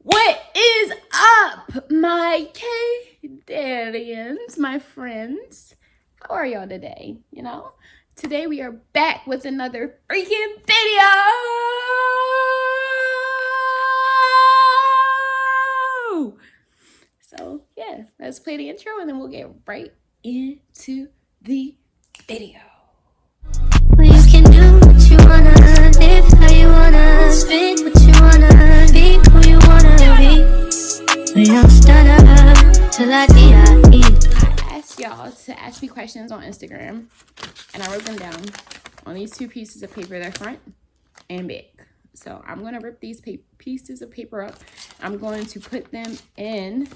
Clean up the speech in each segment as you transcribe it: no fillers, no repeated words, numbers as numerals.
What is up, my Canadians, my friends? How are y'all today? Today we are back with another freaking video. So yeah, let's play the intro and then we'll get right into the video. Well, you can do what you wanna, live how you wanna, speak what you wanna, be who you wanna be. We don't stand up till I die. I asked y'all to ask me questions on Instagram, and I wrote them down on these two pieces of paper. They're front and back. So I'm gonna rip these pieces of paper up. I'm going to put them in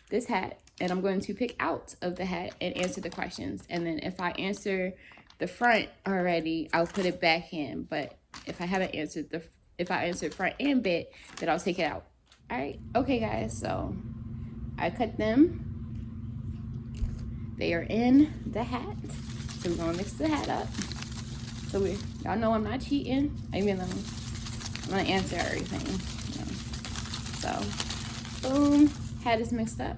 this hat, and I'm going to pick out of the hat and answer the questions. And then if I answer the front already, I'll put it back in. But if I haven't answered if I answered front and back, then I'll take it out. All right, okay, guys. So I cut them. They are in the hat. So we're gonna mix the hat up. So y'all know I'm not cheating. Even though I'm gonna answer everything. So boom, hat is mixed up.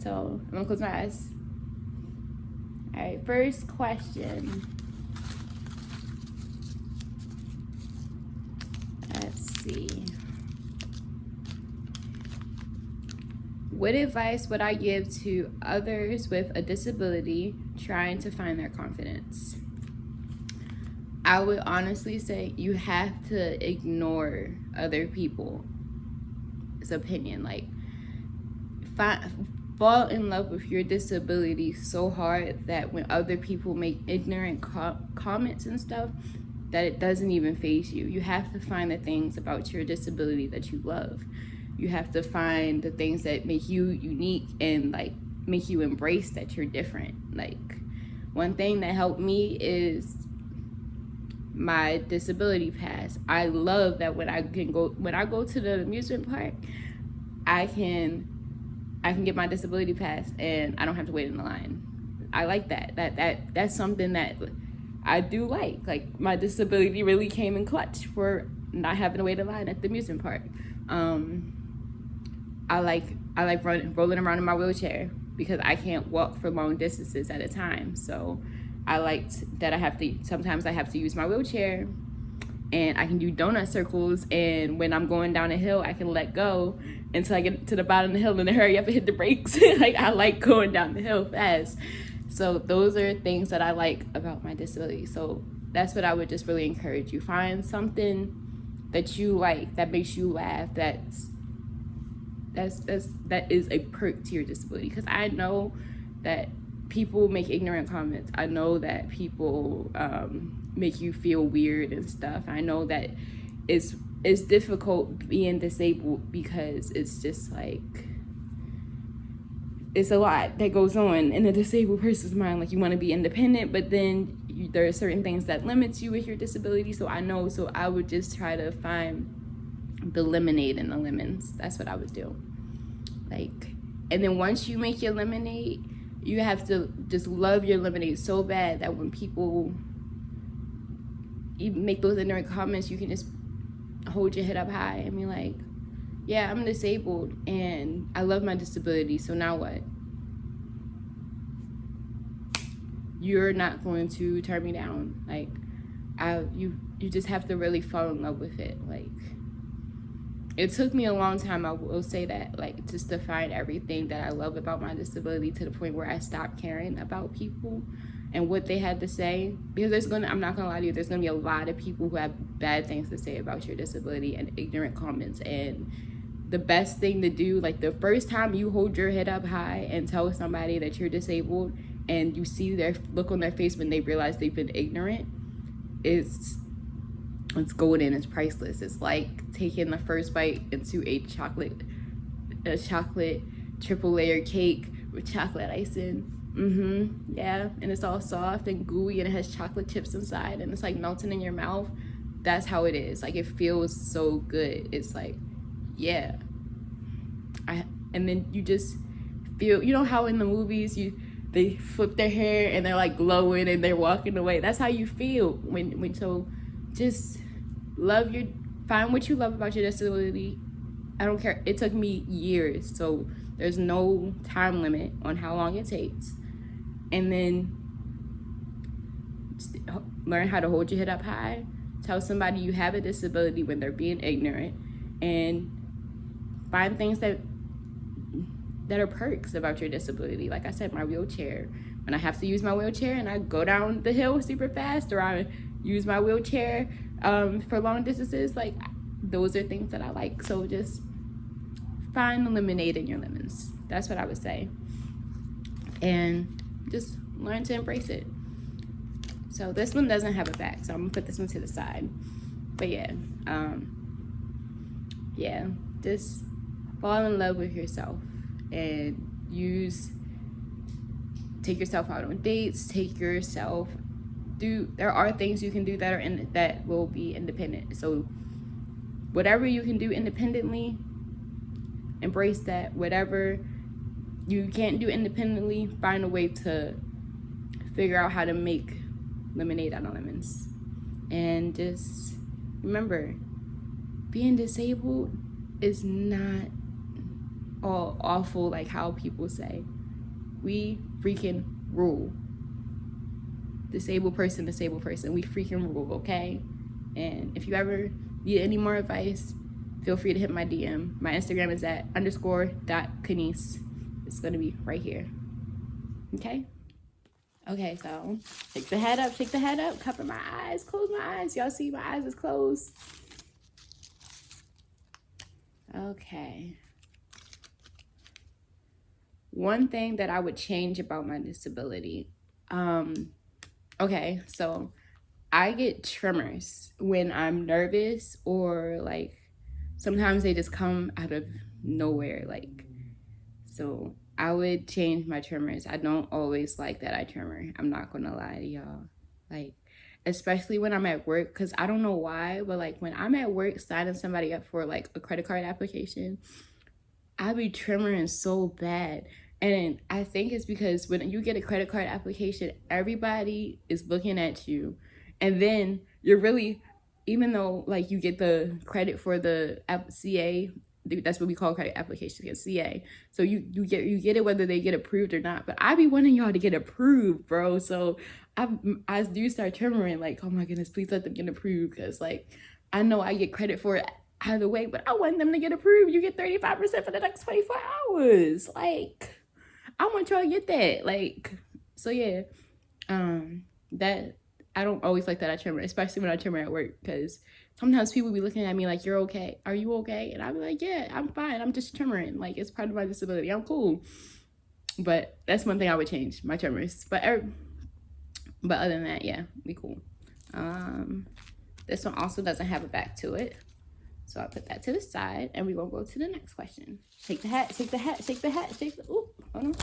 So I'm gonna close my eyes. All right, first question. Let's see. What advice would I give to others with a disability trying to find their confidence? I would honestly say you have to ignore other people's opinion. Like, fall in love with your disability so hard that when other people make ignorant comments and stuff, that it doesn't even faze you. You have to find the things about your disability that you love. You have to find the things that make you unique and like make you embrace that you're different. Like, one thing that helped me is my disability pass. I love that when I go to the amusement park, I can get my disability pass and I don't have to wait in the line. I like that. That's something that I do like. Like, my disability really came in clutch for not having to wait in line at the amusement park. I like rolling around in my wheelchair because I can't walk for long distances at a time. So I liked that sometimes I have to use my wheelchair and I can do donut circles. And when I'm going down a hill, I can let go until I get to the bottom of the hill and then hurry up and hit the brakes. Like, I like going down the hill fast. So those are things that I like about my disability. So that's what I would just really encourage you. Find something that you like, that makes you laugh, that is a perk to your disability. Because I know that people make ignorant comments. I know that people make you feel weird and stuff. I know that it's difficult being disabled because it's just like, it's a lot that goes on in a disabled person's mind. Like, you want to be independent, but then there are certain things that limits you with your disability. So I would just try to find the lemonade and the lemons. That's what I would do. Like, and then once you make your lemonade, you have to just love your lemonade so bad that when people even make those ignorant comments, you can just hold your head up high and be like, yeah, I'm disabled and I love my disability, so now what? You're not going to turn me down. Like, you just have to really fall in love with it. Like, it took me a long time, I will say that, like, just to find everything that I love about my disability to the point where I stopped caring about people and what they had to say. Because I'm not gonna lie to you, there's gonna be a lot of people who have bad things to say about your disability and ignorant comments. And the best thing to do, like, the first time you hold your head up high and tell somebody that you're disabled and you see their look on their face when they realize they've been ignorant, it's golden, it's priceless. It's like taking the first bite into a chocolate triple layer cake with chocolate icing. Yeah, and it's all soft and gooey and it has chocolate chips inside and it's like melting in your mouth. That's how it is. Like, it feels so good. It's like, yeah. And then you just feel, you know how in the movies they flip their hair and they're like glowing and they're walking away. That's how you feel when so just find what you love about your disability I don't care. It took me years, so there's no time limit on how long it takes. And then learn how to hold your head up high. Tell somebody you have a disability when they're being ignorant, and find things that are perks about your disability. Like I said, my wheelchair. When I have to use my wheelchair and I go down the hill super fast, or I use my wheelchair for long distances, like those are things that I like. So just find the lemonade in your lemons. That's what I would say. And just learn to embrace it. So this one doesn't have a back, so I'm gonna put this one to the side. But yeah, just fall in love with yourself and take yourself out on dates, there are things you can do that will be independent. So whatever you can do independently, embrace that. Whatever you can't do independently, find a way to figure out how to make lemonade out of lemons. And just remember, being disabled is not all awful like how people say. We freaking rule. Disabled person, we freaking rule, okay? And if you ever need any more advice, feel free to hit my DM. My Instagram is at _.Kanice. It's gonna be right here. Okay? Okay, so shake the head up, cover my eyes, close my eyes. Y'all see my eyes is closed? Okay. One thing that I would change about my disability. Okay, so I get tremors when I'm nervous, or like sometimes they just come out of nowhere. So I would change my tremors. I don't always like that I tremor. I'm not gonna lie to y'all. Especially when I'm at work, because I don't know why, but when I'm at work signing somebody up for a credit card application, I be tremoring so bad. And I think it's because when you get a credit card application, everybody is looking at you. And then you're really, even though you get the credit for the CA, that's what we call credit applications, get CA. So you get it whether they get approved or not. But I be wanting y'all to get approved, bro. So I do start tremoring, oh my goodness, please let them get approved. Because I know I get credit for it either way, but I want them to get approved. You get 35% for the next 24 hours. I want y'all to get that. So yeah, that I don't always like that I tremor, especially when I tremor at work, because sometimes people be looking at me like, you're okay, are you okay? And I'll be like, yeah, I'm fine, I'm just tremoring, it's part of my disability, I'm cool. But that's one thing I would change, my tremors. But other than that, yeah, we cool. This one also doesn't have a back to it, so I'll put that to the side, and we're gonna go to the next question. Shake the hat, shake the hat, shake the hat, shake the, ooh, hold on.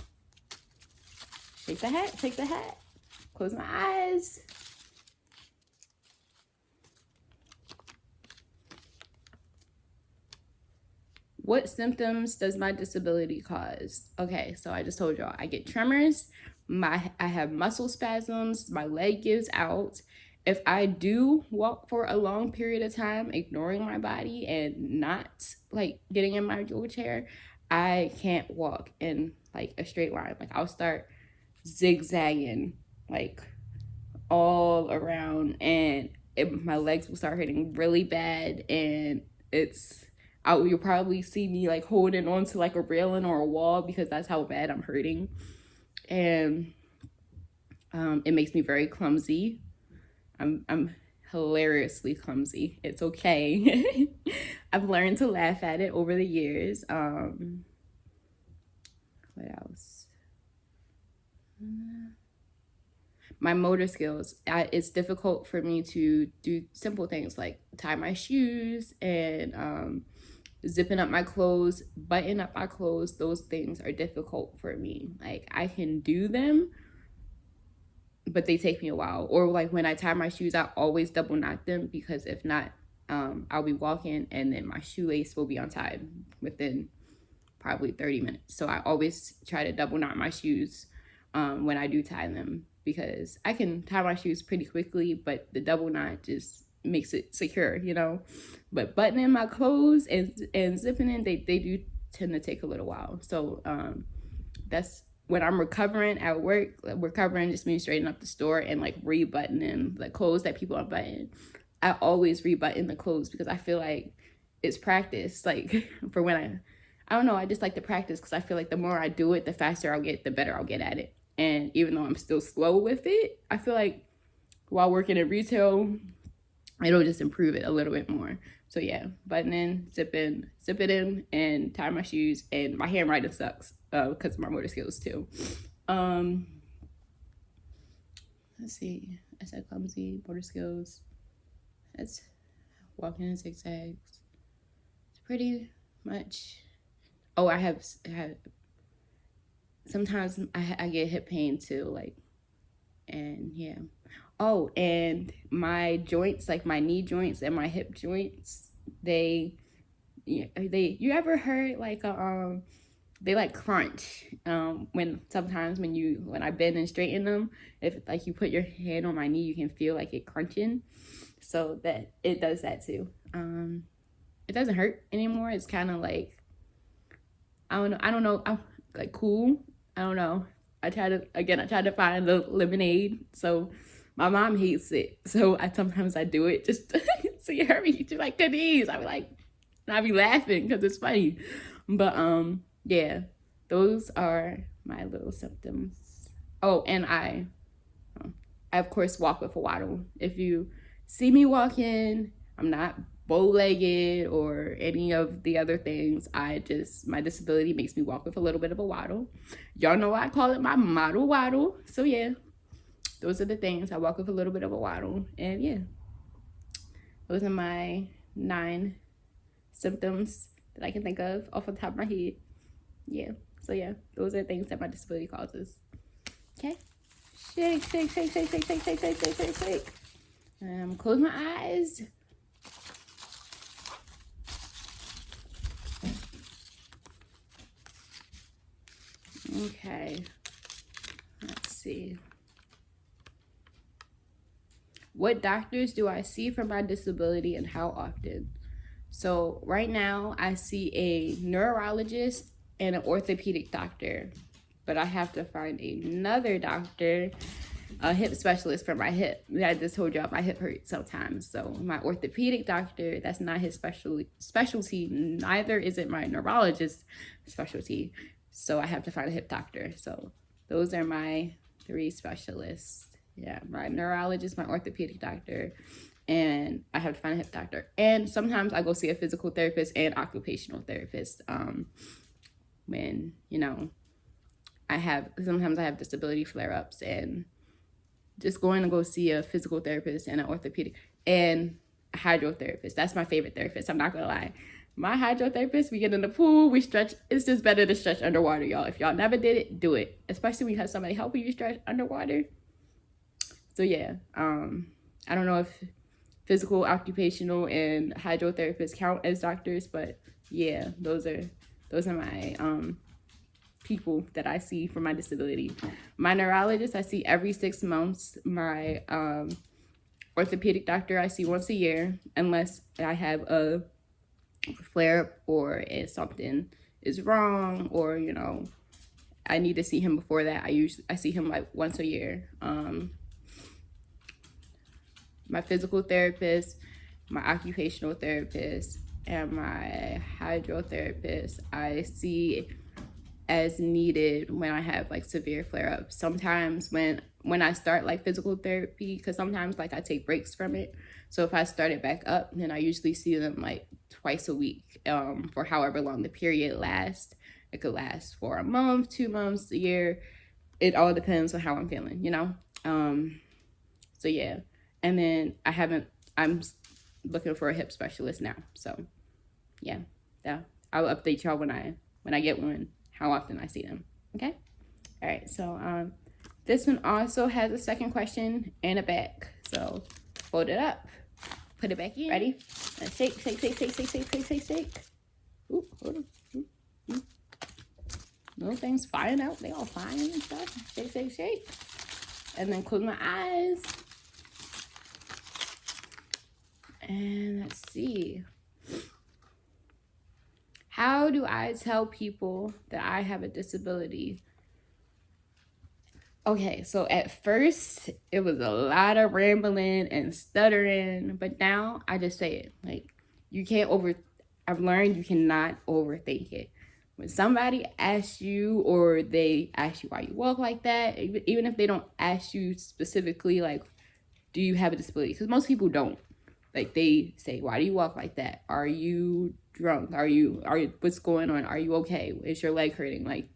Shake the hat, shake the hat. Close my eyes. What symptoms does my disability cause? Okay, so I just told y'all, I get tremors, I have muscle spasms, my leg gives out. If I do walk for a long period of time, ignoring my body and not getting in my wheelchair, I can't walk in a straight line. I'll start zigzagging all around, and my legs will start hurting really bad, and you'll probably see me holding onto a railing or a wall, because that's how bad I'm hurting. And it makes me very clumsy. I'm hilariously clumsy. It's okay. I've learned to laugh at it over the years. What else? My motor skills. It's difficult for me to do simple things like tie my shoes and zipping up my clothes, button up my clothes. Those things are difficult for me. I can do them, but they take me a while. Or when I tie my shoes, I always double knot them, because if not, I'll be walking and then my shoelace will be untied within probably 30 minutes. So I always try to double knot my shoes when I do tie them, because I can tie my shoes pretty quickly, but the double knot just makes it secure, you know. But buttoning my clothes and zipping in, they do tend to take a little while. So that's when I'm recovering at work. Recovering just means straightening up the store and like rebuttoning the clothes that people unbutton. I always rebutton the clothes because I feel like it's practice. Like for when I don't know, I just like to practice because I feel like the more I do it, the faster I'll get, the better I'll get at it. And even though I'm still slow with it, I feel like while working in retail, it'll just improve it a little bit more. So yeah, buttoning, zip it in, and tie my shoes. And my handwriting sucks because of my motor skills too. Let's see. I said clumsy, motor skills. That's walking in zigzags. It's pretty much. Oh, I have sometimes I get hip pain too, like, and yeah. Oh, and my joints, like my knee joints and my hip joints, you ever heard like they like crunch when I bend and straighten them, if like you put your hand on my knee, you can feel like it crunching. So that it does that too. It doesn't hurt anymore. It's kind of like I don't know. I'm like cool. I don't know. I try to find the lemonade. So my mom hates it. So sometimes I do it just so you heard me. She's like, Denise. I be like, and I be laughing because it's funny. But yeah, those are my little symptoms. Oh, and I of course walk with a waddle. If you see me walking, I'm not bow-legged or any of the other things. My disability makes me walk with a little bit of a waddle. Y'all know I call it my model waddle. So yeah, those are the things. I walk with a little bit of a waddle. And yeah, those are my 9 symptoms that I can think of off the top of my head. Yeah, so yeah, those are things that my disability causes. Okay, shake, shake, shake, shake, shake, shake, shake, shake, shake, shake, shake. Close my eyes. Okay, let's see. What doctors do I see for my disability and how often? So right now I see a neurologist and an orthopedic doctor, but I have to find another doctor, a hip specialist for my hip. I just told y'all my hip hurts sometimes. So my orthopedic doctor, that's not his specialty. Neither is it my neurologist specialty. So I have to find a hip doctor. So those are my 3 specialists. Yeah, my neurologist, my orthopedic doctor, and I have to find a hip doctor. And sometimes I go see a physical therapist and occupational therapist when, you know, sometimes I have disability flare-ups, and just going to go see a physical therapist and an orthopedic and a hydrotherapist. That's my favorite therapist. I'm not going to lie. My hydrotherapist, we get in the pool, we stretch. It's just better to stretch underwater, y'all. If y'all never did it, do it. Especially when you have somebody helping you stretch underwater. So yeah, I don't know if physical, occupational, and hydrotherapists count as doctors, but yeah, those are my people that I see for my disability. My neurologist I see every 6 months. My orthopedic doctor I see once a year, unless I have a flare-up or if something is wrong, or you know I need to see him before that. I see him like once a year. My physical therapist, my occupational therapist, and my hydrotherapist I see as needed when I have like severe flare-ups. Sometimes when I start like physical therapy, because sometimes like I take breaks from it. So if I start it back up, then I usually see them like twice a week for however long the period lasts. It could last for a month, 2 months, a year. It all depends on how I'm feeling, you know? So yeah. And then I'm looking for a hip specialist now. So yeah, I'll update y'all when I get one, how often I see them. Okay. All right. So this one also has a second question and a back. So fold it up, put it back in. Ready? And shake, shake, shake, shake, shake, shake, shake, shake, shake. Ooh, hold on. Little things flying out. They all flying and stuff. Shake, shake, shake. And then close my eyes. And let's see. How do I tell people that I have a disability? Okay, so at first it was a lot of rambling and stuttering, but now I just say it. Like, you can't I've learned you cannot overthink it. When somebody asks you, or they ask you why you walk like that, even if they don't ask you specifically, like, do you have a disability? Because most people don't. Like, they say, why do you walk like that? Are you drunk? Are you, what's going on? Are you okay? Is your leg hurting? Like,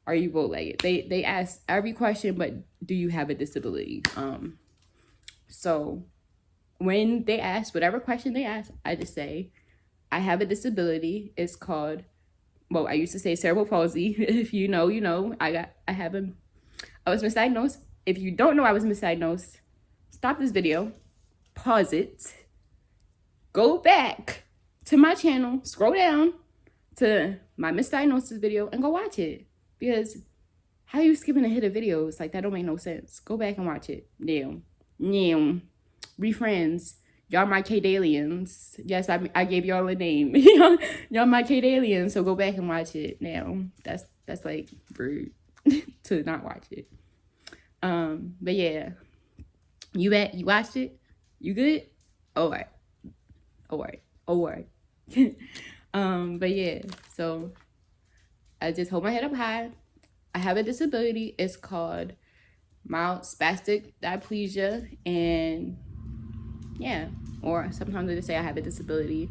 are you bow-legged? They ask every question, but do you have a disability? So when they ask whatever question they ask, I just say, I have a disability. It's called, well, I used to say cerebral palsy. If you know, you know. I was misdiagnosed. If you don't know I was misdiagnosed, stop this video, pause it, go back to my channel, scroll down to my misdiagnosis video, and go watch it. Because how you skipping ahead of videos? Like, that don't make no sense. Go back and watch it. Yeah. Be friends. Y'all my K-Dalians. Yes, I gave y'all a name. Y'all my K-Dalians, so go back and watch it now. That's like rude to not watch it. But yeah. You watched it? You good? Alright. But yeah, so I just hold my head up high. I have a disability. It's called mild spastic diplegia, and yeah, or sometimes I just say I have a disability.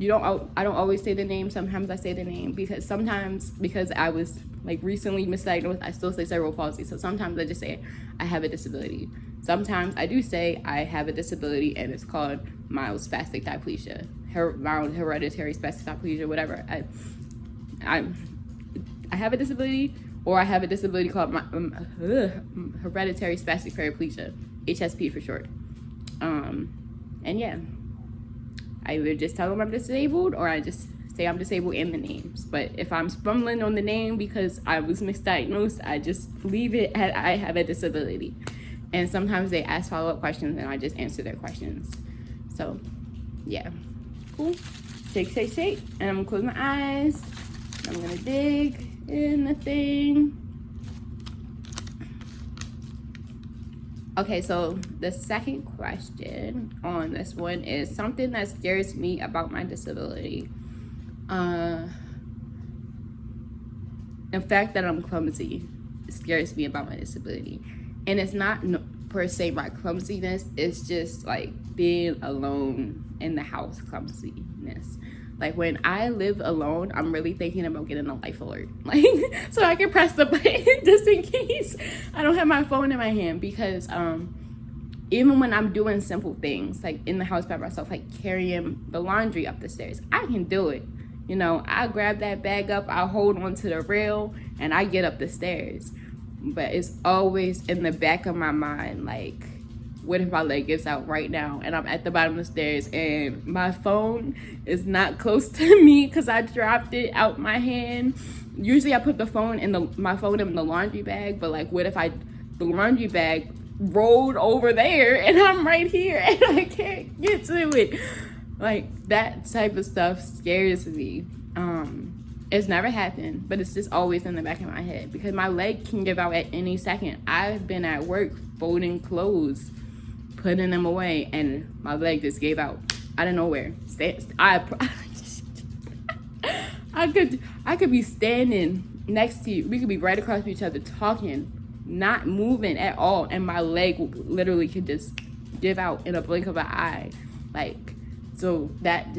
I don't always say the name. Sometimes I say the name because I was like recently misdiagnosed, I still say cerebral palsy. So sometimes I just say I have a disability. Sometimes I do say I have a disability and it's called mild spastic diplegia, mild hereditary spastic diplegia, whatever. I have a disability, or I have a disability called hereditary spastic paraplegia, HSP for short. And yeah, I either just tell them I'm disabled, or I just say I'm disabled in the names. But if I'm fumbling on the name because I was misdiagnosed, I just leave it at I have a disability. And sometimes they ask follow-up questions and I just answer their questions. So yeah, cool. Shake. And I'm gonna close my eyes. I'm gonna dig in the thing. Okay, so the second question on this one is something that scares me about my disability. The fact that I'm clumsy scares me about my disability. And it's not per se my clumsiness, it's just like being alone in the house clumsiness. Like, when I live alone, I'm really thinking about getting a life alert, like, so I can press the button just in case I don't have my phone in my hand. Because even when I'm doing simple things like in the house by myself, like carrying the laundry up the stairs, I can do it. You know, I grab that bag up, I hold onto the rail, and I get up the stairs. But it's always in the back of my mind, like, what if my leg gives out right now and I'm at the bottom of the stairs and my phone is not close to me because I dropped it out my hand. Usually I put my phone in the laundry bag, but like, what if the laundry bag rolled over there and I'm right here and I can't get to it? Like, that type of stuff scares me. It's never happened, but it's just always in the back of my head because my leg can give out at any second. I've been at work folding clothes, putting them away, and my leg just gave out out of nowhere. I could be standing next to you. We could be right across from each other talking, not moving at all, and my leg literally could just give out in a blink of an eye. Like, so that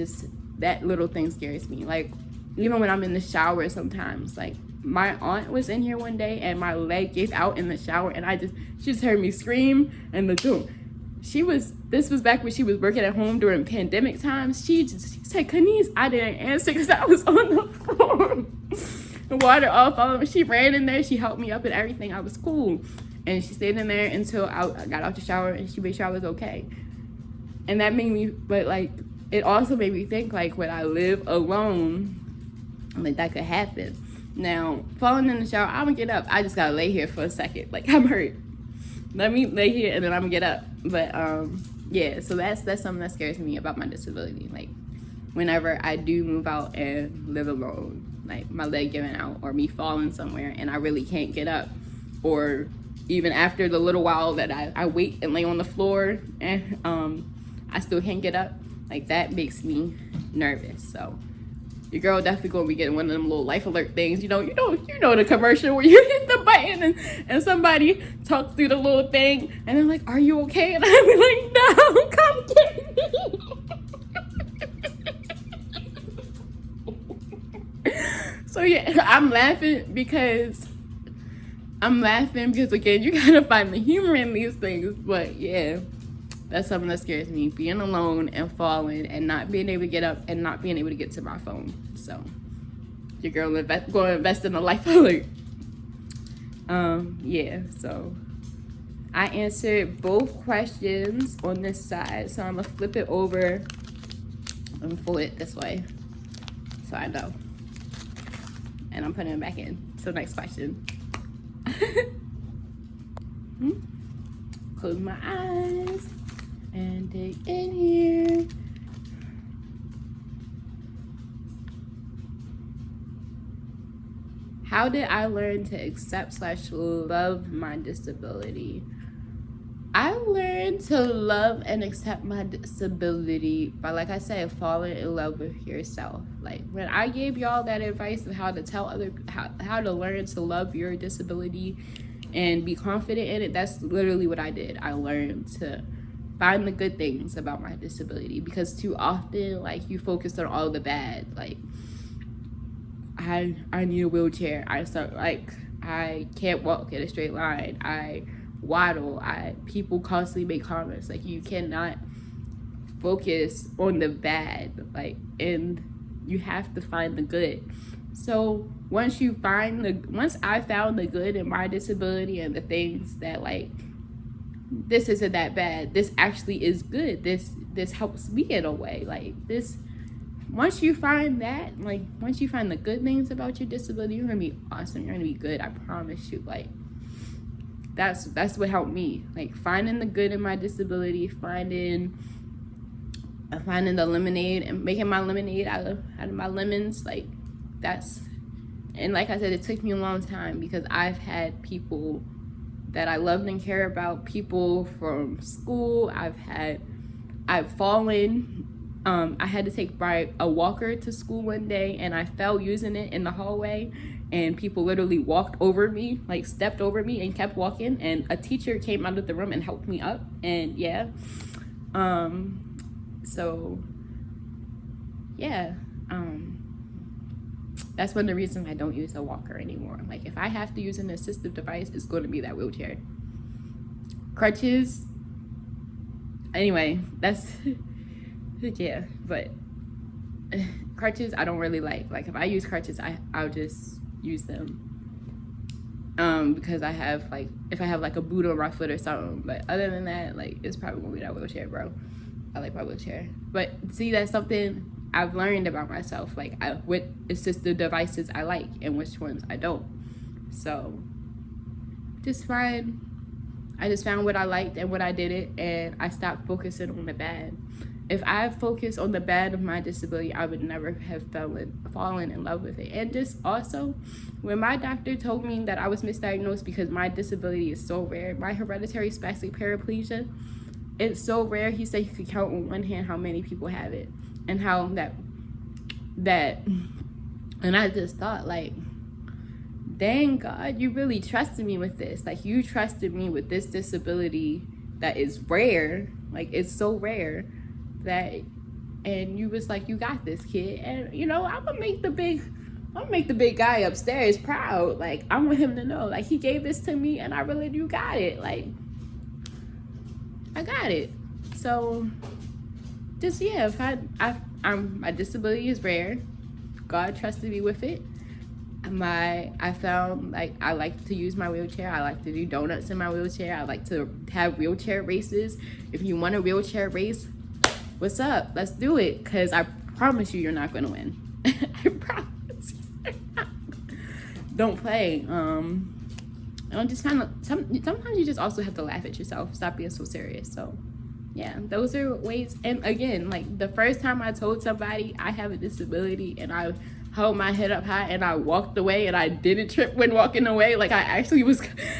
little thing scares me. Like, even when I'm in the shower sometimes, like, my aunt was in here one day and my leg gave out in the shower and she just heard me scream and this was back when she was working at home during pandemic times. She said, Kanice, I didn't answer because I was on the floor. The water all falling. She ran in there, she helped me up and everything. I was cool. And she stayed in there until I got out the shower and she made sure I was okay. And that made me, but like, it also made me think, like, when I live alone, like, that could happen. Now, falling in the shower, I'm gonna get up. I just gotta lay here for a second. Like, I'm hurt. Let me lay here and then I'm gonna get up. But yeah, so that's something that scares me about my disability. Like, whenever I do move out and live alone, like my leg giving out or me falling somewhere and I really can't get up, or even after the little while that I wait and lay on the floor and I still can't get up, like that makes me nervous. So your girl definitely gonna be getting one of them little life alert things. You know the commercial where you hit the button and somebody talks through the little thing and they're like, "Are you okay?" And I be like, "No, come get me." So yeah, I'm laughing because again, you gotta find the humor in these things. But yeah, that's something that scares me: being alone and falling and not being able to get up and not being able to get to my phone. So your girl going to invest in a life alert. Yeah, so I answered both questions on this side, so I'm gonna flip it over and fold it this way so I know, and I'm putting it back in. So next question. Close my eyes and dig in here. How did I learn to accept/love my disability? I learned to love and accept my disability by, like I said, falling in love with yourself. Like when I gave y'all that advice of how to tell how to learn to love your disability and be confident in it, that's literally what I did. I learned to find the good things about my disability, because too often, like, you focus on all the bad. Like, I need a wheelchair. I can't walk in a straight line. I waddle. People constantly make comments. Like, you cannot focus on the bad. Like, and you have to find the good. So once I found the good in my disability and the things that, like, this isn't that bad, this actually is good, this helps me in a way, like, this, once you find that, like, once you find the good things about your disability, you're gonna be awesome, you're gonna be good, I promise you. Like, that's what helped me, like, finding the good in my disability, finding the lemonade and making my lemonade out of my lemons. Like, that's, and like I said, it took me a long time, because I've had people that I loved and care about, people from school. I've fallen. I had to take a walker to school one day, and I fell using it in the hallway, and people literally walked over me, like stepped over me and kept walking, and a teacher came out of the room and helped me up. And yeah, so yeah, that's one of the reasons I don't use a walker anymore. Like, if I have to use an assistive device, it's going to be that wheelchair. Crutches, anyway, that's yeah, but crutches I don't really like. Like, if I use crutches, I'll just use them because I have, like, if I have like a boot on my foot or something. But other than that, like, it's probably gonna be that wheelchair, bro. I like my wheelchair. But see, that's something I've learned about myself, like, what assistive devices I like and which ones I don't. So I just found what I liked and what I didn't, and I stopped focusing on the bad. If I focused on the bad of my disability, I would never have fallen in love with it. And just also, when my doctor told me that I was misdiagnosed because my disability is so rare, my hereditary spastic paraplegia, it's so rare, he said you could count on one hand how many people have it, and how that and I just thought, like, dang, God, you really trusted me with this. Like, you trusted me with this disability that is rare, like, it's so rare that, and you was like, you got this, kid. And, you know, I'm gonna make the big guy upstairs proud. Like, I want him to know, like, he gave this to me and I really do got it. Like, I got it. So just, yeah, if my disability is rare, God trusted me with it. I found, like, I like to use my wheelchair. I like to do donuts in my wheelchair. I like to have wheelchair races. If you want a wheelchair race, what's up? Let's do it, because I promise you, you're not going to win. I promise you. Don't play. And just kind of, sometimes you just also have to laugh at yourself. Stop being so serious. So yeah, those are ways. And again, like the first time I told somebody I have a disability and I held my head up high and I walked away and I didn't trip when walking away, like I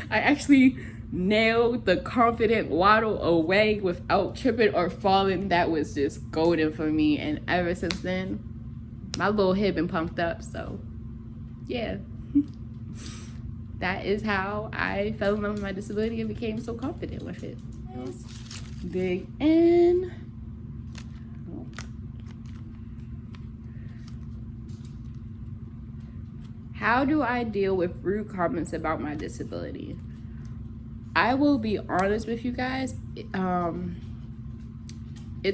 actually nailed the confident waddle away without tripping or falling. That was just golden for me. And ever since then, my little head been pumped up. So yeah, that is how I fell in love with my disability and became so confident with it. Big N. How do I deal with rude comments about my disability? I will be honest with you guys. It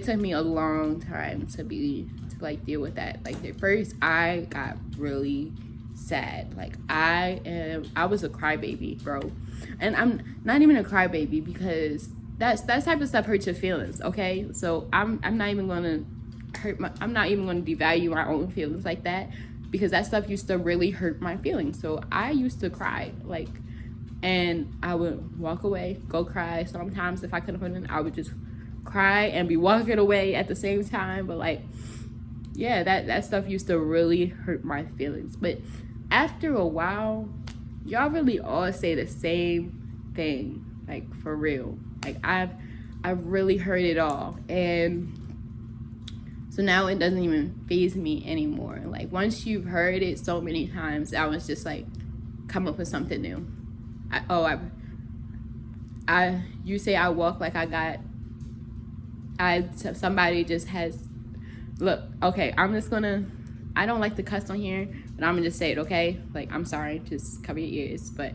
took me a long time to deal with that. Like at first, I got really sad. Like I was a crybaby, bro, and I'm not even a crybaby because that type of stuff hurts your feelings. Okay, so I'm not even gonna I'm not even gonna devalue my own feelings like that, because that stuff used to really hurt my feelings. So I used to cry, like, and I would walk away, go cry. Sometimes if I couldn't hold it, I would just cry and be walking away at the same time. But like, yeah, that stuff used to really hurt my feelings. But after a while, y'all really all say the same thing, like for real. Like I've really heard it all, and so now it doesn't even faze me anymore. Like once you've heard it so many times, I was just like, come up with something new. You say I walk like somebody just has, look, okay, I don't like to cuss on here, but I'm gonna just say it, okay? Like, I'm sorry, just cover your ears. But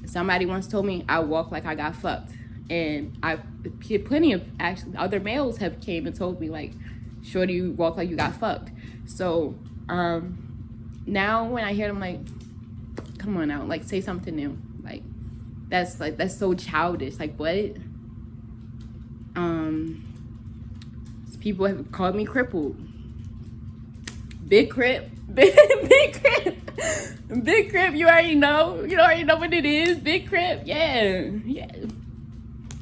somebody once told me I walk like I got fucked. And plenty of actually other males have came and told me, like, shorty, you walk like you got fucked. So now when I hear them, like, come on out, like, say something new. Like that's so childish. Like, what? People have called me crippled. Big crip. Big crip. Big crip, you already know. You already know what it is. Big crip, yeah.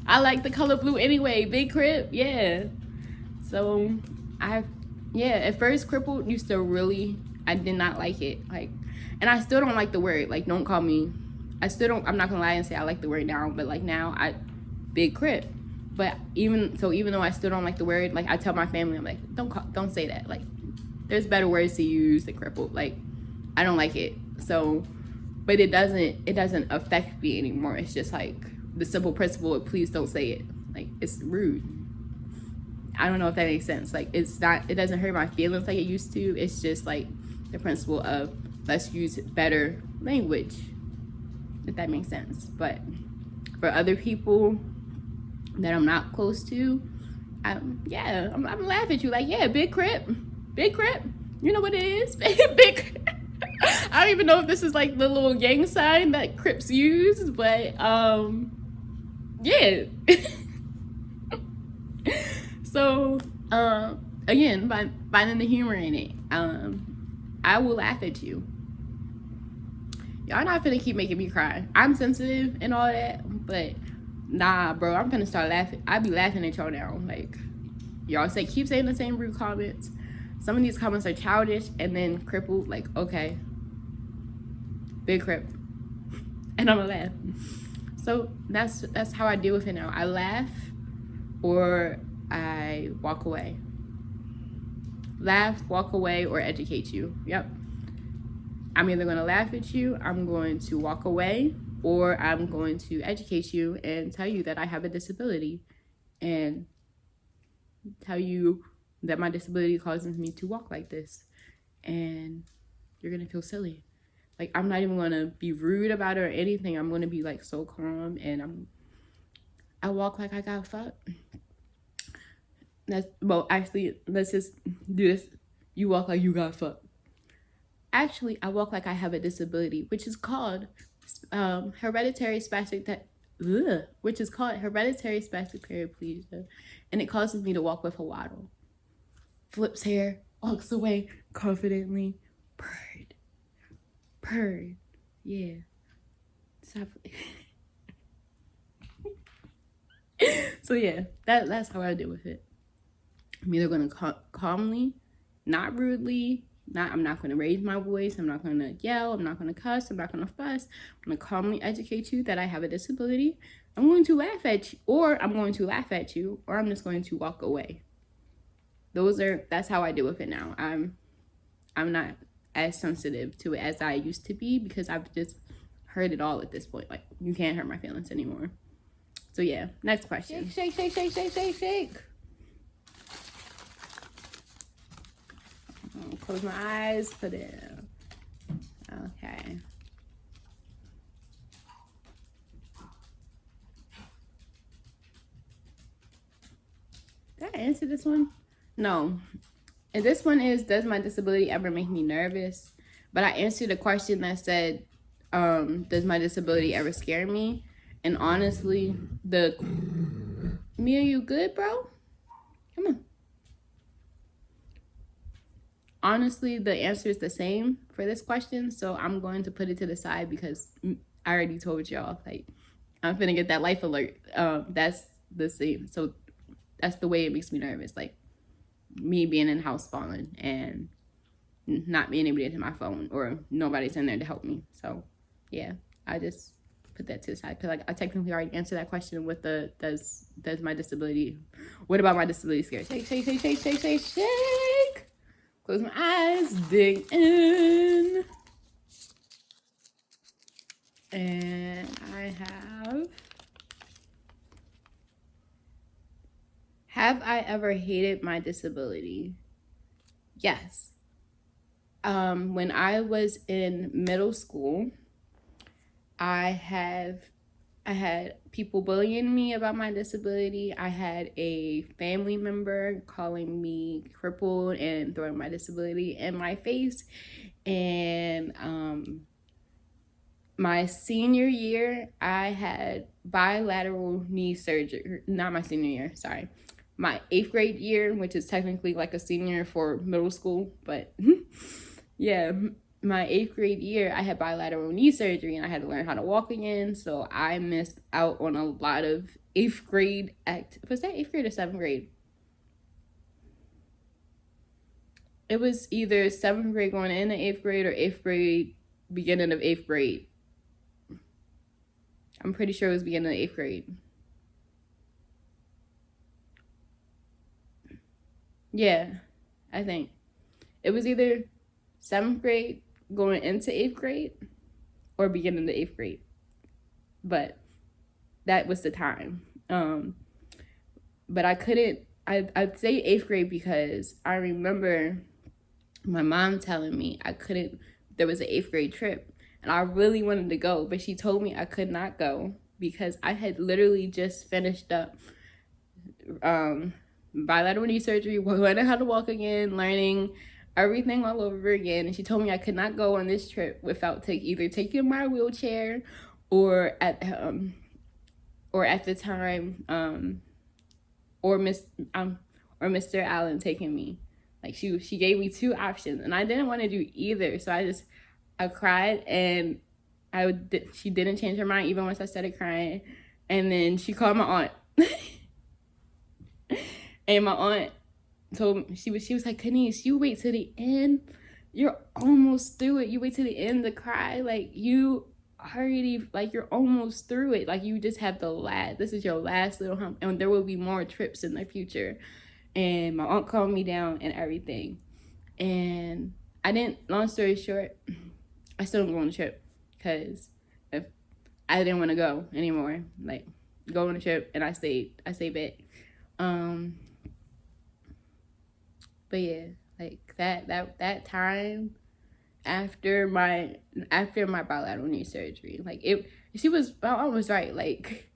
I like the color blue anyway. Big crip, yeah. So at first crippled used to really, I did not like it. Like, and I still don't like the word. Like, don't call me, I'm not gonna lie and say I like the word now, but like now big crip. But even though I still don't like the word, like I tell my family, I'm like, don't say that. Like, there's better words to use than crippled. Like, I don't like it. So, but it doesn't affect me anymore. It's just like the simple principle of please don't say it. Like, it's rude. I don't know if that makes sense. Like, it doesn't hurt my feelings like it used to. It's just like the principle of let's use better language, if that makes sense. But for other people that I'm not close to, I'm laugh at you like, yeah, big crip, you know what it is. Big I don't even know if this is like the little gang sign that Crips use, but yeah. So again, by finding the humor in it, I will laugh at you. Y'all not finna keep making me cry. I'm sensitive and all that, but nah, bro, I'm finna start laughing. I be laughing at y'all now. Like, y'all keep saying the same rude comments. Some of these comments are childish, and then crippled. Like, okay, big crip, and I'm gonna laugh. So that's how I deal with it now. I laugh, or I walk away. Laugh, walk away, or educate you. Yep. I'm either gonna laugh at you, I'm going to walk away, or I'm going to educate you and tell you that I have a disability and tell you that my disability causes me to walk like this, and you're gonna feel silly. Like, I'm not even gonna be rude about it or anything. I'm gonna be like so calm, and I walk like I got fucked. Actually, let's just do this. You walk like you got fucked. Actually, I walk like I have a disability, which is called hereditary spastic paraplegia, and it causes me to walk with a waddle. Flips hair, walks away confidently, purred. Yeah. Stop. So yeah, that's how I deal with it. I'm either gonna calmly, not rudely, I'm not gonna raise my voice, I'm not gonna yell, I'm not gonna cuss, I'm not gonna fuss. I'm gonna calmly educate you that I have a disability. I'm going to laugh at you, or I'm going to laugh at you, or I'm just going to walk away. That's how I deal with it now. I'm not as sensitive to it as I used to be, because I've just heard it all at this point. Like, you can't hurt my feelings anymore. So yeah, next question. Shake, shake, shake, shake, shake, shake. Close my eyes, put it in. Okay. Did I answer this one? No. And this one is, does my disability ever make me nervous? But I answered a question that said, does my disability ever scare me? And honestly, Mia, you good, bro? Come on. Honestly, the answer is the same for this question, so I'm going to put it to the side because I already told y'all, like, I'm finna get that life alert. That's the same. So that's the way it makes me nervous, like me being in house falling and not being able to get to my phone, or nobody's in there to help me. So yeah, I just put that to the side because, like, I technically already answered that question with the does my disability, what about my disability scare? Shake, shake, shake, shake, shake, shake, shake. Close my eyes, dig in. And I have I ever hated my disability? Yes. When I was in middle school, I had people bullying me about my disability. I had a family member calling me crippled and throwing my disability in my face. And my senior year, I had bilateral knee surgery. Not my senior year, sorry. My 8th grade year, which is technically like a senior for middle school, but yeah, my 8th grade year, I had bilateral knee surgery and I had to learn how to walk again. So I missed out on a lot of 8th grade was that 8th grade or 7th grade? It was either 7th grade going into 8th grade or 8th grade, beginning of 8th grade. I'm pretty sure it was beginning of 8th grade. Yeah, I think. It was either 7th grade going into 8th grade or beginning of 8th grade. But that was the time. But I couldn't, I'd say 8th grade because I remember my mom telling me there was an 8th grade trip and I really wanted to go, but she told me I could not go because I had literally just finished up bilateral knee surgery, learning how to walk again, learning everything all over again. And she told me I could not go on this trip without either taking my wheelchair or at the time, or Mr. Allen taking me. Like, she gave me 2 options and I didn't want to do either. So I cried and she didn't change her mind even once I started crying. And then she called my aunt. And my aunt told me, she was like, Kenise, you wait till the end. You're almost through it. You wait till the end to cry. Like, you already, like, you're almost through it. Like, you just have this is your last little hump, and there will be more trips in the future. And my aunt calmed me down and everything. And long story short, I still didn't go on the trip because if I didn't want to go anymore. Like, go on the trip, and I stayed back. But yeah, like that time after my bilateral knee surgery, like she was almost right. Like,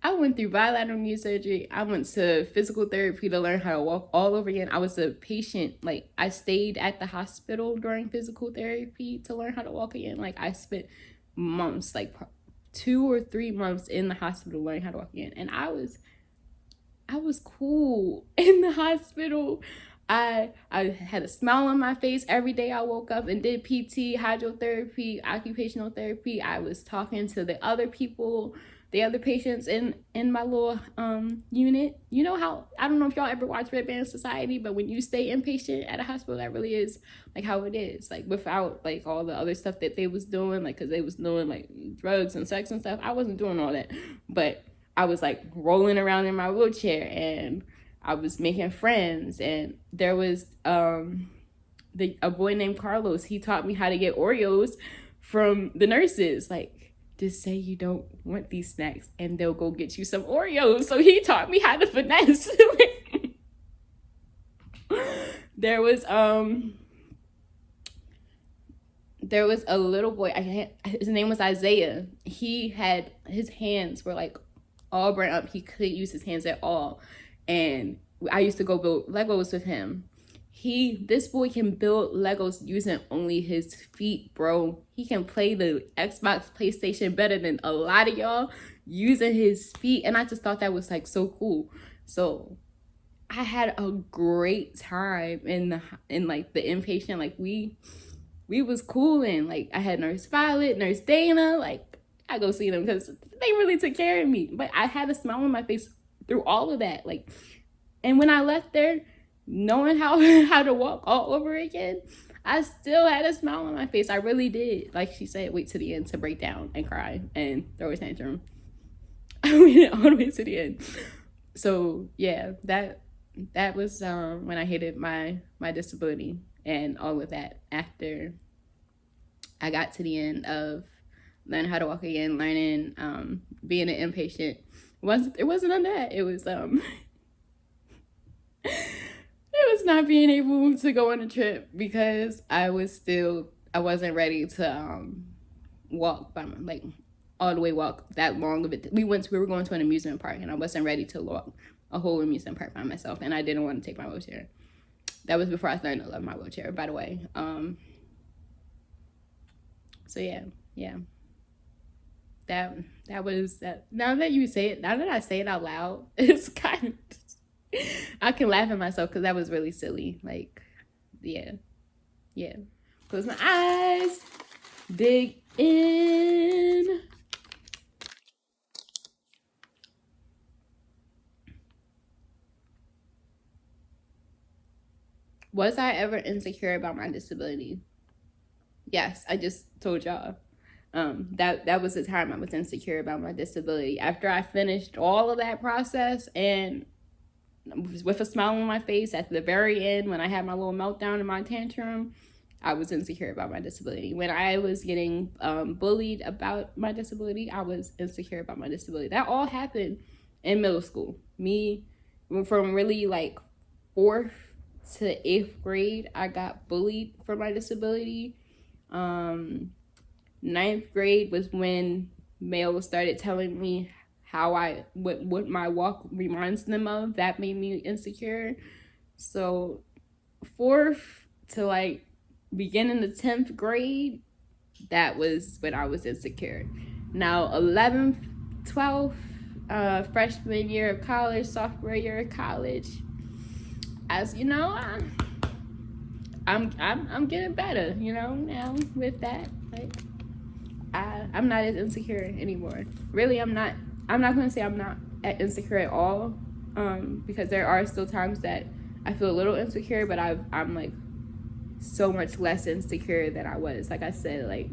I went through bilateral knee surgery. I went to physical therapy to learn how to walk all over again. I was a patient. Like, I stayed at the hospital during physical therapy to learn how to walk again. Like, I spent months, like 2 or 3 months in the hospital learning how to walk again. And I was cool in the hospital. I had a smile on my face every day I woke up and did PT, hydrotherapy, occupational therapy. I was talking to the other people the other patients in my little unit. You know how, I don't know if y'all ever watch Red Band Society, but when you stay inpatient at a hospital, that really is like how it is, like without like all the other stuff that they was doing, like because they was doing like drugs and sex and stuff. I wasn't doing all that, but I was like rolling around in my wheelchair and I was making friends. And there was a boy named Carlos. He taught me how to get Oreos from the nurses. Like, just say you don't want these snacks and they'll go get you some Oreos. So he taught me how to finesse. There was a little boy, his name was Isaiah. He had, his hands were like all burnt up. He couldn't use his hands at all. And I used to go build Legos with him. This boy can build Legos using only his feet, bro. He can play the Xbox, PlayStation better than a lot of y'all using his feet. And I just thought that was like so cool. So I had a great time in like the inpatient. Like we was cool. And like I had Nurse Violet, Nurse Dana. Like I go see them because they really took care of me. But I had a smile on my face through all of that. Like, and when I left there, knowing how to walk all over again, I still had a smile on my face. I really did. Like she said, wait to the end to break down and cry and throw a tantrum. I made it all the way to the end. So yeah, that was when I hated my disability and all of that. After I got to the end of learning how to walk again, learning being an inpatient, it wasn't on that. It was it was not being able to go on a trip because I wasn't ready to walk by like all the way walk that long of it. We were going to an amusement park and I wasn't ready to walk a whole amusement park by myself, and I didn't want to take my wheelchair. That was before I started to love my wheelchair, by the way. So yeah. That was that. Now that I say it out loud, it's kind of, I can laugh at myself because that was really silly. Like, yeah. Close my eyes, dig in. Was I ever insecure about my disability? Yes, I just told y'all. That was the time I was insecure about my disability. After I finished all of that process and with a smile on my face at the very end, when I had my little meltdown in my tantrum, I was insecure about my disability. When I was getting bullied about my disability, I was insecure about my disability. That all happened in middle school. Me, from really like 4th to 8th grade, I got bullied for my disability. 9th grade was when males started telling me what my walk reminds them of. That made me insecure. So 4th to like beginning of 10th grade, that was when I was insecure. Now 11th, 12th, freshman year of college, sophomore year of college, as you know, I'm getting better, you know, now with that. Like I'm not as insecure anymore. Really, I'm not gonna say I'm not insecure at all, because there are still times that I feel a little insecure, but I'm like so much less insecure than I was. Like I said, like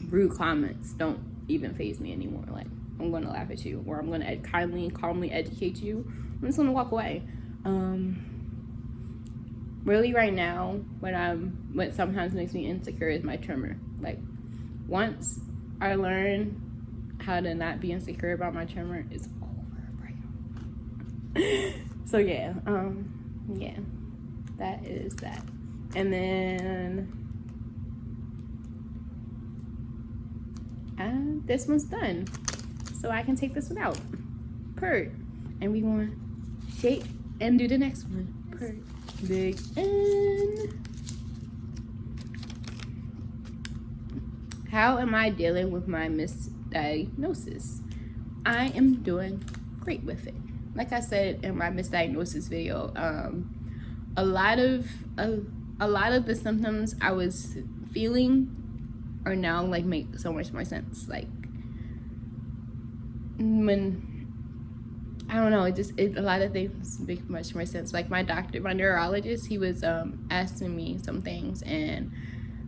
rude comments don't even faze me anymore. Like I'm gonna laugh at you, or I'm gonna kindly and calmly educate you. I'm just gonna walk away. Really right now, what sometimes makes me insecure is my tremor. Like once I learn how to not be insecure about my tremor, it's over for you. So yeah, that is that. And then this one's done, so I can take this one out. Purr. And we want to shake and do the next one. Purr. Dig in. How am I dealing with my misdiagnosis? I am doing great with it. Like I said in my misdiagnosis video, a lot of the symptoms I was feeling are now like make so much more sense. Like when I don't know, a lot of things make much more sense. Like my neurologist, he was asking me some things, and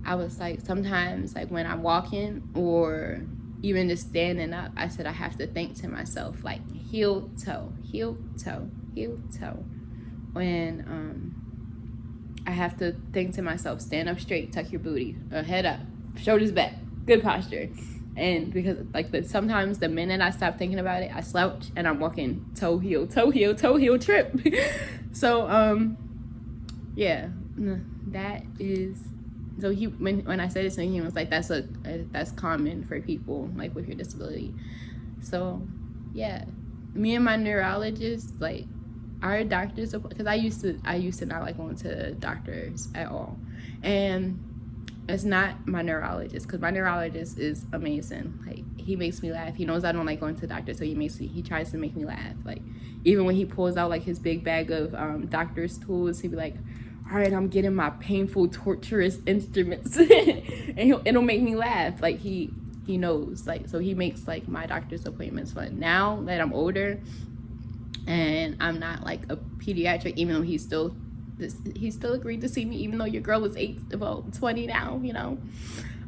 I was like, sometimes like when I'm walking or even just standing up, I said I have to think to myself like heel toe, heel toe, heel toe. When I have to think to myself, stand up straight, tuck your booty, head up, shoulders back, good posture. And because like sometimes the minute I stop thinking about it, I slouch and I'm walking toe heel trip. So yeah, that is. So when I said this thing, he was like, that's common for people like with your disability. So yeah, me and my neurologist, like our doctors, because I used to not like going to doctors at all, and it's not my neurologist, because my neurologist is amazing. Like he makes me laugh. He knows I don't like going to doctors, so he tries to make me laugh. Like even when he pulls out like his big bag of doctor's tools, he'd be like, all right, I'm getting my painful, torturous instruments, and it'll make me laugh. Like he knows, like, so he makes like my doctor's appointments fun. Now that I'm older and I'm not like a pediatric, even though he still agreed to see me, even though your girl is 20 now, you know.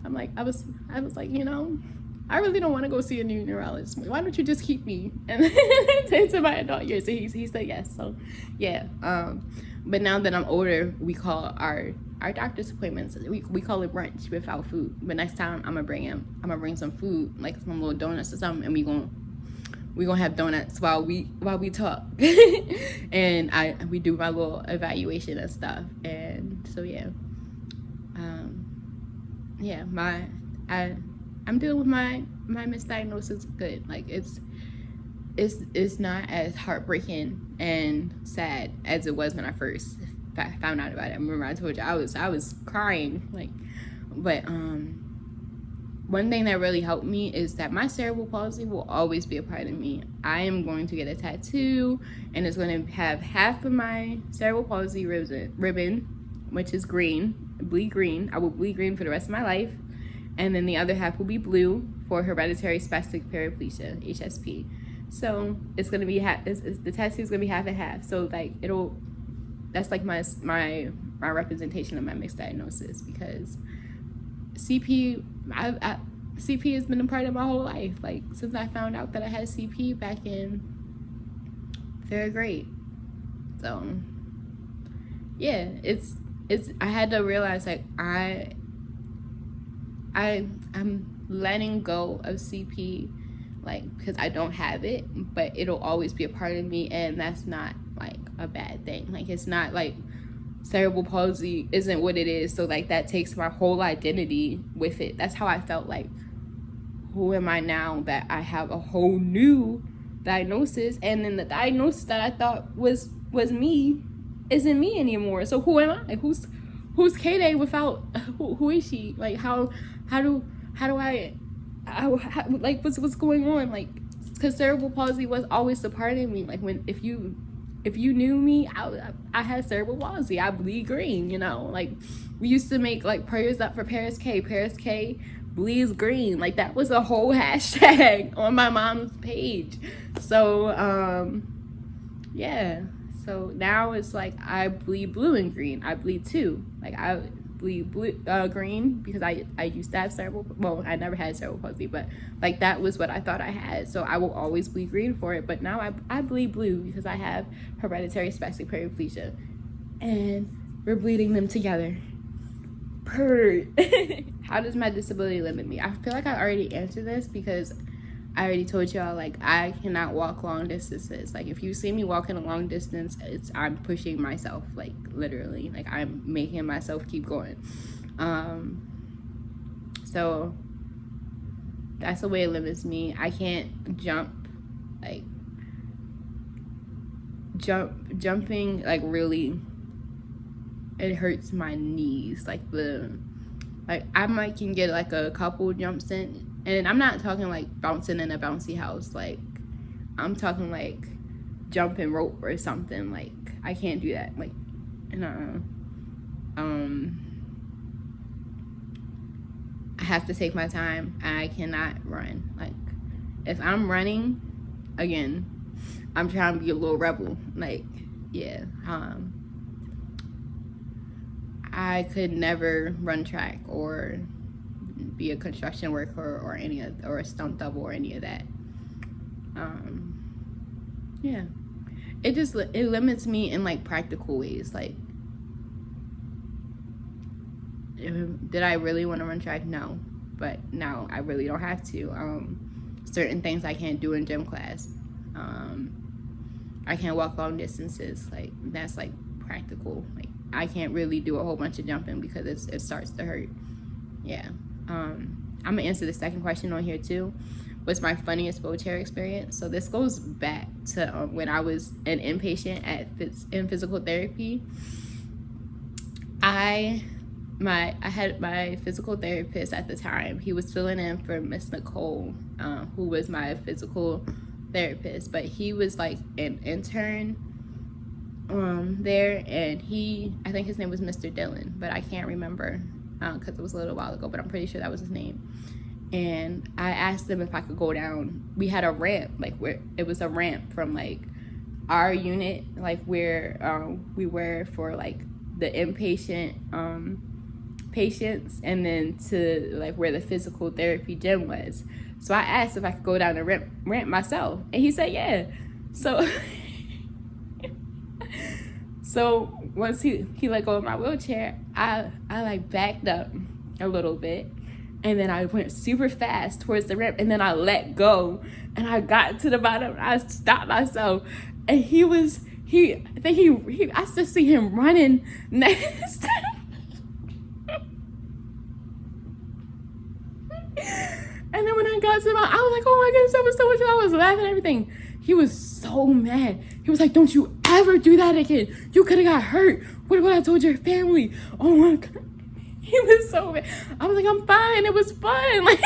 I'm like, I was like, you know, I really don't want to go see a new neurologist. Why don't you just keep me and into my adult years? So he said yes. So yeah. But now that I'm older, we call our doctor's appointments, we call it brunch without food. But next time I'm gonna bring some food, like some little donuts or something, and we gonna have donuts while we talk. And we do my little evaluation and stuff. And so yeah, I'm dealing with my misdiagnosis good. Like it's not as heartbreaking and sad as it was when I first found out about it. I remember I told you I was crying, like, but one thing that really helped me is that my cerebral palsy will always be a part of me. I am going to get a tattoo, and it's going to have half of my cerebral palsy ribbon, which is green, bleed green. I will bleed green for the rest of my life, and then the other half will be blue for hereditary spastic paraplegia, HSP. So it's gonna be the tattoo is gonna be half and half. So like that's like my representation of my mixed diagnosis, because CP CP has been a part of my whole life. Like since I found out that I had CP back in 3rd grade. So yeah, it's I had to realize like I'm letting go of CP, like, because I don't have it, but it'll always be a part of me, and that's not like a bad thing. Like it's not like cerebral palsy isn't what it is, so like that takes my whole identity with it. That's how I felt. Like, who am I now that I have a whole new diagnosis, and then the diagnosis that I thought was me isn't me anymore? So who am I? Who's K-Day without who is she? Like how do I like what's going on? Like, because cerebral palsy was always a part of me. Like if you knew me, I had cerebral palsy. I bleed green, you know. Like we used to make like prayers up for Paris K bleeds green. Like that was a whole hashtag on my mom's page. So yeah. So now it's like I bleed blue and green. I bleed too. Like I bleed blue, green, because I used to have cerebral. Well, I never had cerebral palsy, but like that was what I thought I had. So I will always bleed green for it. But now I bleed blue because I have hereditary spastic paraplegia, and we're bleeding them together. How does my disability limit me? I feel like I already answered this, because I already told y'all, like, I cannot walk long distances. Like, if you see me walking a long distance, I'm pushing myself, like, literally. Like, I'm making myself keep going. So that's the way it limits me. I can't jump, like, jumping, like, really, it hurts my knees. Like, I can get, like, a couple jumps in. And I'm not talking like bouncing in a bouncy house. Like, I'm talking like jumping rope or something. Like, I can't do that. Like, no. I have to take my time. I cannot run. Like, if I'm running, again, I'm trying to be a little rebel. Like, yeah. I could never run track or be a construction worker or or a stunt double or any of that. Yeah. It limits me in like practical ways. Like, did I really want to run track? No. But now I really don't have to. Certain things I can't do in gym class. I can't walk long distances. Like, that's like practical. Like, I can't really do a whole bunch of jumping because it starts to hurt. Yeah. I'm gonna answer the second question on here too. What's my funniest wheelchair experience? So this goes back to when I was an inpatient in physical therapy. I had my physical therapist at the time. He was filling in for Miss Nicole, who was my physical therapist, but he was like an intern there, and I think his name was Mr. Dillon, but I can't remember because it was a little while ago, but I'm pretty sure that was his name. And I asked him if I could go down. We had a ramp, like where it was a ramp from like our unit, like where we were for like the inpatient patients, and then to like where the physical therapy gym was. So I asked if I could go down the ramp myself, and he said yeah. So once he let go of my wheelchair, I like backed up a little bit, and then I went super fast towards the ramp, and then I let go, and I got to the bottom, and I stopped myself, and I still see him running next. And then when I got to I was like, oh my goodness, that was so much fun. I was laughing and everything. He was so mad. He was like, don't you ever do that again. You could have got hurt. What I told your family? Oh my God. He was so mad. I was like, I'm fine. It was fun. Like,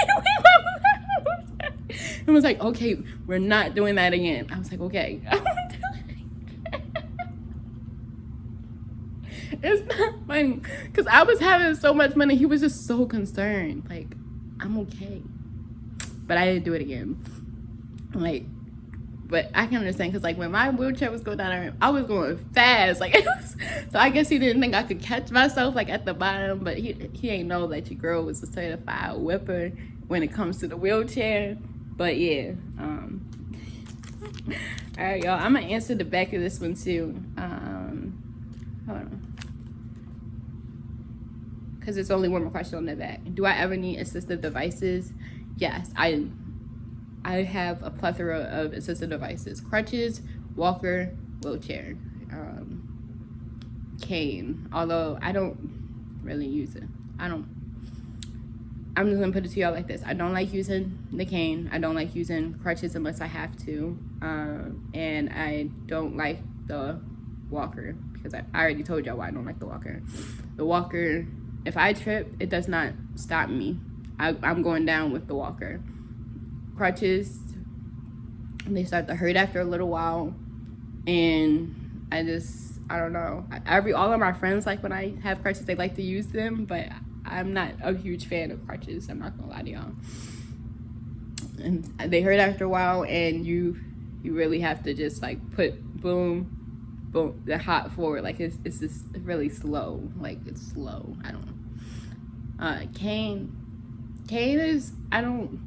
it was like, okay, we're not doing that again. I was like, okay. It's not funny. Because I was having so much money. He was just so concerned. Like, I'm okay. But I didn't do it again. Like, but I can understand, because like when my wheelchair was going down, I was going fast. Like, so I guess he didn't think I could catch myself like at the bottom. But he ain't know that your girl was a certified whipper when it comes to the wheelchair. But yeah. All right, y'all. I'm gonna answer the back of this one too. Hold on. Because there's only one more question on the back. Do I ever need assistive devices? Yes, I have a plethora of assistive devices: crutches, walker, wheelchair, cane. Although I don't really use it. I'm just gonna put it to y'all like this: I don't like using the cane. I don't like using crutches unless I have to, and I don't like the walker because I already told y'all why I don't like the walker. The walker, if I trip, it does not stop me. I'm going down with the walker. Crutches, they start to hurt after a little while, and I don't know. All of my friends, like when I have crutches, they like to use them, but I'm not a huge fan of crutches. I'm not gonna lie to y'all. And they hurt after a while, and you really have to just like put boom, the hot forward. Like it's just really slow. Like it's slow. I don't know. Cane is I don't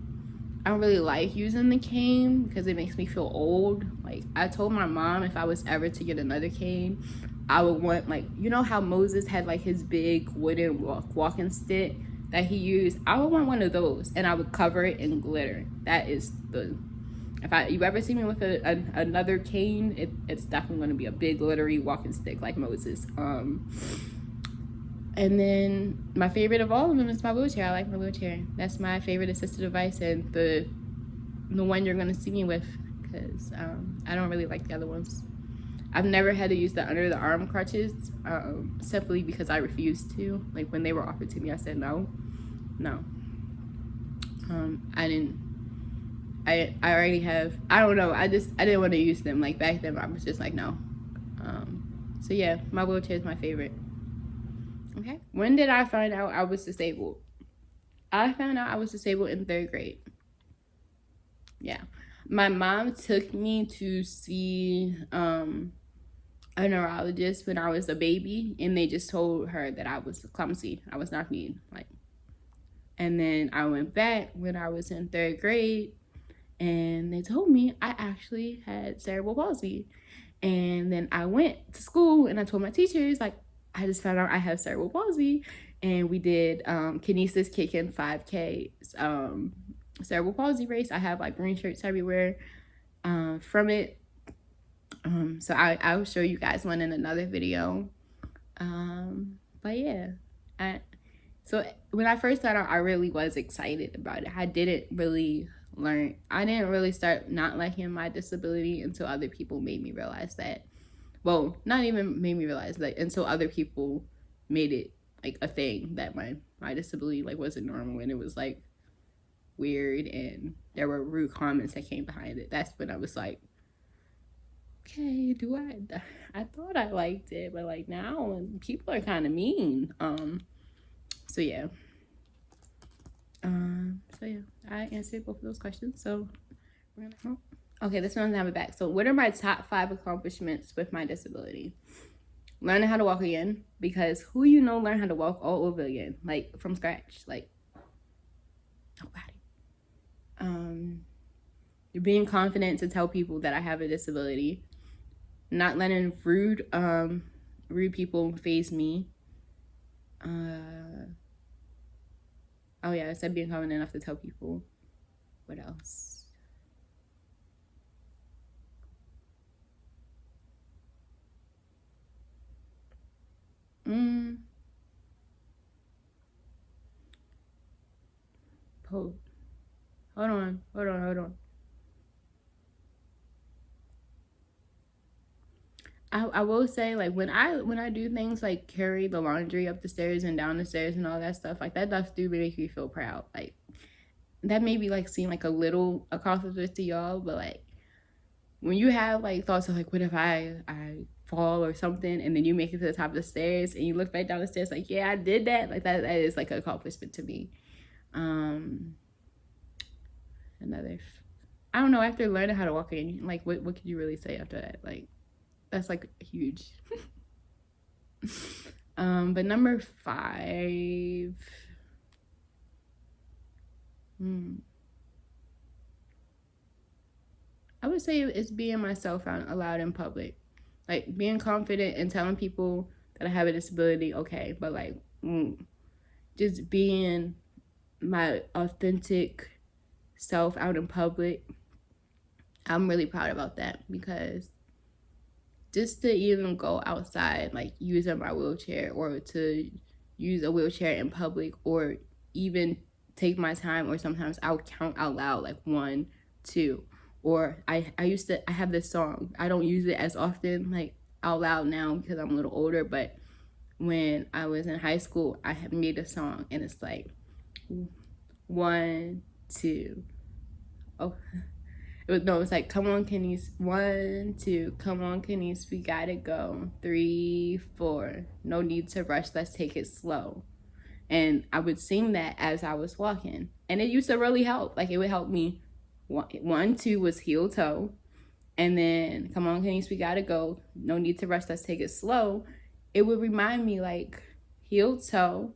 really like using the cane because it makes me feel old. Like I told my mom if I was ever to get another cane, I would want, like, you know how Moses had like his big wooden walking stick that he used? I would want one of those, and I would cover it in glitter. That is if you ever see me with another cane, it's definitely going to be a big glittery walking stick like Moses. And then my favorite of all of them is my wheelchair. I like my wheelchair. That's my favorite assistive device, and the one you're going to see me with, because I don't really like the other ones. I've never had to use the under the arm crutches, simply because I refused to. Like when they were offered to me, I said no. I already have, I don't know, I didn't want to use them. Like back then I was just like no. So yeah, my wheelchair is my favorite. Okay. When did I find out I was disabled? I found out I was disabled in 3rd grade. yeah. My mom took me to see a neurologist when I was a baby, and they just told her that I was clumsy. I was not neat, like. And then I went back when I was in 3rd grade, and they told me I actually had cerebral palsy. And then I went to school and I told my teachers, like, I just found out I have cerebral palsy. And we did kinesis kicking 5K cerebral palsy race. I have like green shirts everywhere from it. So I'll show you guys one in another video. But yeah, so when I first started out, I really was excited about it. I didn't really start not liking my disability until other people made me realize that. Well, not even made me realize that, until other people made it like a thing that my disability like wasn't normal, and it was like weird, and there were rude comments that came behind it. That's when I was like, okay, I thought I liked it, but like now people are kind of mean. So yeah. I answered both of those questions. So we're gonna okay, this one's have it back. So what are my top 5 accomplishments with my disability? Learning how to walk again, because who learn how to walk all over again, like from scratch, like nobody. Being confident to tell people that I have a disability, not letting rude people faze me. Oh yeah, I said being confident enough to tell people. What else? Hold on. I will say, like, when I do things like carry the laundry up the stairs and down the stairs and all that stuff, like that does do make me feel proud. Like that maybe like seem like a little accomplishment to y'all, but like when you have like thoughts of like, what if I fall or something, and then you make it to the top of the stairs and you look back down the stairs like, yeah, I did that. Like that is like an accomplishment to me. Another, I don't know. After learning how to walk again, like what could you really say after that? Like that's like huge. But number 5. I would say it's being myself out loud in public. Like being confident and telling people that I have a disability, okay, but like just being my authentic self out in public. I'm really proud about that, because just to even go outside, like using my wheelchair, or to use a wheelchair in public, or even take my time, or sometimes I'll count out loud like 1, 2, or I have this song. I don't use it as often like out loud now because I'm a little older, but when I was in high school, I had made a song, and it's like 1, 2. It's like, come on, Kenny's 1, 2, come on, Kenny's, we gotta go, 3, 4, no need to rush, let's take it slow. And I would sing that as I was walking, and it used to really help. Like it would help me. 1, 2 was heel toe, and then come on, Kenny's, we gotta go, no need to rush, let's take it slow. It would remind me like, heel toe,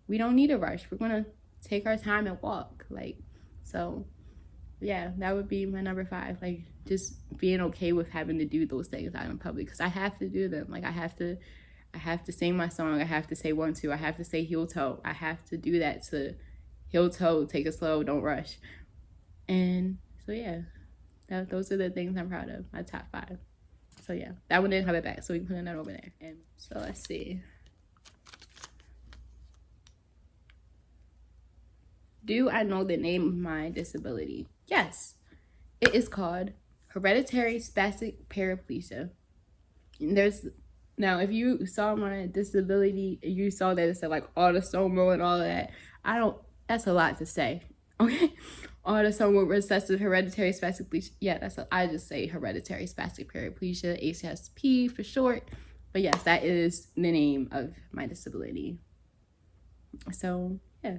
we don't need a rush, we're gonna take our time and walk. Like, so yeah, that would be my number 5. Like just being okay with having to do those things out in public, because I have to do them. Like I have to sing my song, I have to say 1, 2, I have to say heel toe, I have to do that to heel toe, take it slow, don't rush. And so yeah, those are the things I'm proud of, my top 5. So yeah, that one didn't have it back, so we can put that over there. And so let's see. Do I know the name of my disability? Yes. It is called hereditary spastic paraplegia. Now, if you saw my disability, you saw that it said like autosomal and all that. That's a lot to say. Okay? Autosomal recessive hereditary spastic paraplegia. Yeah, I just say hereditary spastic paraplegia, HSP for short. But yes, that is the name of my disability. So, yeah.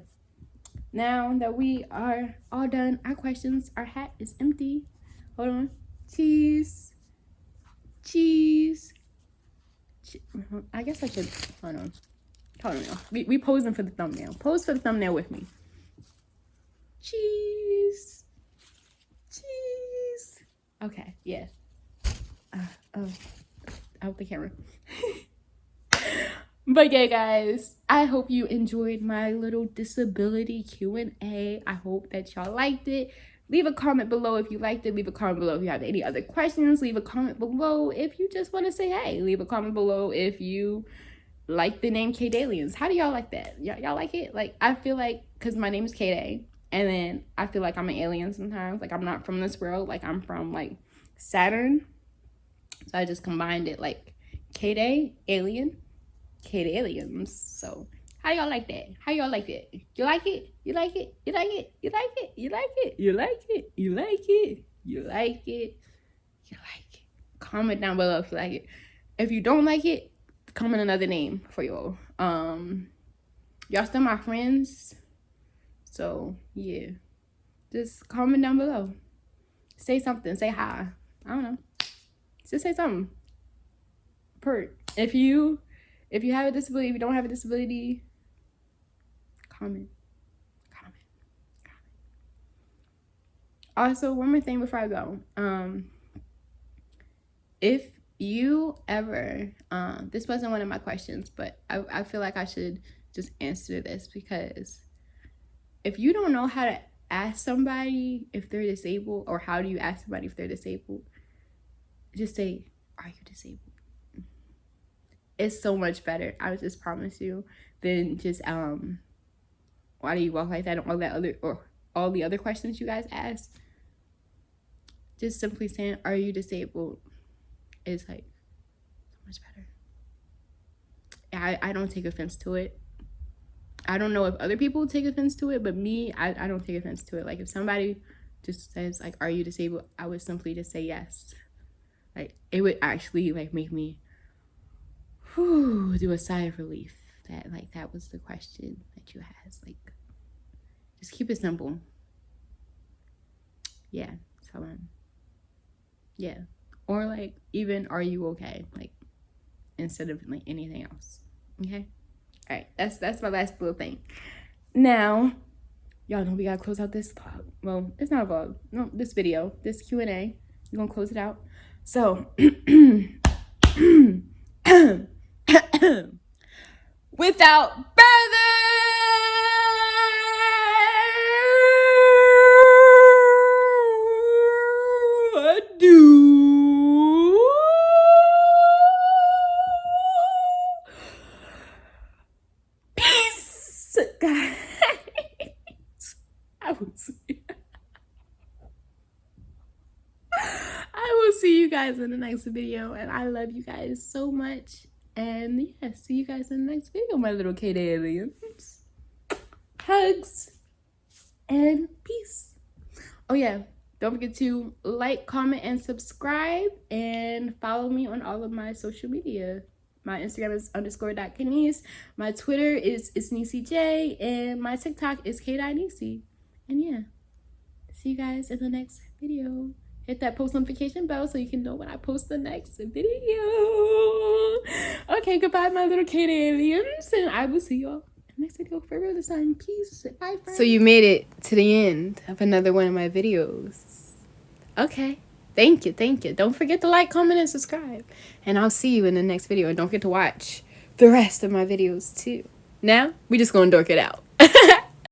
Now that we are all done our questions, our hat is empty. Hold on. Cheese. I guess I should. Hold on. Y'all. We posing for the thumbnail. Pose for the thumbnail with me. Cheese. Okay, yeah. Out the camera. But yeah, guys, I hope you enjoyed my little disability Q&A. I hope that y'all liked it. Leave a comment below if you liked it. Leave a comment below if you have any other questions. Leave a comment below if you just want to say hey. Leave a comment below if you like the name K-Dalians. How do y'all like that? Y'all like it? Like, I feel like, because my name is K-Day, and then I feel like I'm an alien sometimes. Like, I'm not from this world. Like, I'm from, like, Saturn. So I just combined it, like, K-Day, alien, K-Aliens. So how y'all like that? How y'all like that? You like it? You like it? You like it? You like it? You like it? You like it? You like it? You like it? You like it? Comment down below if you like it. If you don't like it, comment another name for y'all. Y'all still my friends. So yeah. Just comment down below. Say something. Say hi. I don't know. Just say something. If you have a disability, if you don't have a disability, comment. Also, one more thing before I go. If you ever, this wasn't one of my questions, but I feel like I should just answer this, because if you don't know how to ask somebody if they're disabled, or how do you ask somebody if they're disabled, just say, are you disabled? It's so much better, I just promise you, than just why do you walk like that, and all the other questions you guys ask. Just simply saying, are you disabled, is like so much better. I don't take offense to it. I don't know if other people take offense to it, but me, I don't take offense to it. Like, if somebody just says, like, are you disabled, I would simply just say yes. Like, it would actually, like, make me do a sigh of relief that, like, that was the question that you asked. Like, just keep it simple. Yeah. So yeah. Or, like, even, are you okay? Like, instead of, like, anything else. Okay? All right. That's my last little thing. Now, y'all know we gotta close out this vlog. Well, it's not a vlog. No, this video. This Q&A. We're gonna close it out. So, without further ado, peace, guys. I will see you guys in the next video, and I love you guys so much. And yeah, see you guys in the next video, my little K-Aliens. Hugs and peace. Oh yeah, don't forget to like, comment, and subscribe, and follow me on all of my social media. My Instagram is _.Kenise. My Twitter is NisiJ, and my TikTok is K.Nisi. And yeah, see you guys in the next video. Hit that post notification bell so you can know when I post the next video. Okay, goodbye, my little K-Aliens, and I will see y'all in the next video for real this time. Peace. Bye, friends. So you made it to the end of another one of my videos. Okay. Thank you. Don't forget to like, comment, and subscribe. And I'll see you in the next video. And don't forget to watch the rest of my videos too. Now, we just gonna dork it out.